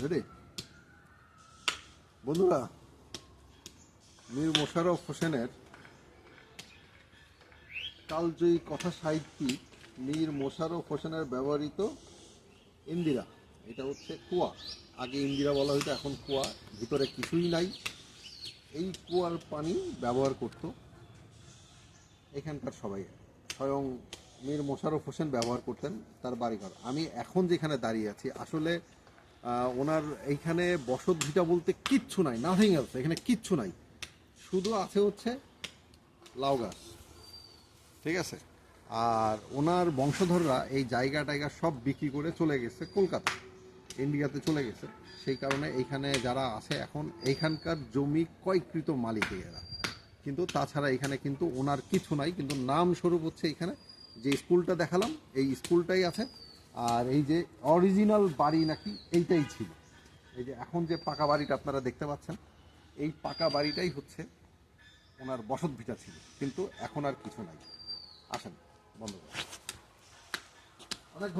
Ready বন্ধুরা, মীর মোশাররফ হোসেনের কালজয়ী কথা সাহিত্যিক মীর মোশাররফ হোসেনের ব্যবহৃত ইন্দিরা। এটা হচ্ছে কুয়া। আগে ইন্দিরা বলা হতো, এখন কুয়া। ভিতরে কিছুই নাই। এই কুয়ার পানি ব্যবহার করত এখানকার সবাই। স্বয়ং মীর মোশাররফ হোসেন ব্যবহার করতেন তার বাড়িঘর। আমি এখন যেখানে দাঁড়িয়ে আছি, আসলে ওনার এইখানে বসত ভিটা বলতে কিচ্ছু নাই, নাথিং এলস। এখানে কিচ্ছু নাই, শুধু আছে হচ্ছে লাউ গাছ, ঠিক আছে। আর ওনার বংশধররা এই জায়গা টায়গা সব বিক্রি করে চলে গেছে কলকাতা, ইন্ডিয়াতে চলে গেছে। সেই কারণে এইখানে যারা আছে এখন এইখানকার জমি ক্রয়কৃত মালিক এরা। কিন্তু তাছাড়া এখানে কিন্তু ওনার কিছু নাই। কিন্তু নামস্বরূপ হচ্ছে এখানে যে স্কুলটা দেখালাম, এই স্কুলটাই আছে। আর এই যে অরিজিনাল বাড়ি নাকি এইটাই ছিল। এই যে এখন যে পাকা বাড়িটা আপনারা দেখতে পাচ্ছেন, এই পাকা বাড়িটাই হচ্ছে ওনার বসত ভিটা ছিল। কিন্তু এখন আর কিছু নাই। আসেন বন্ধ করেন। অনেক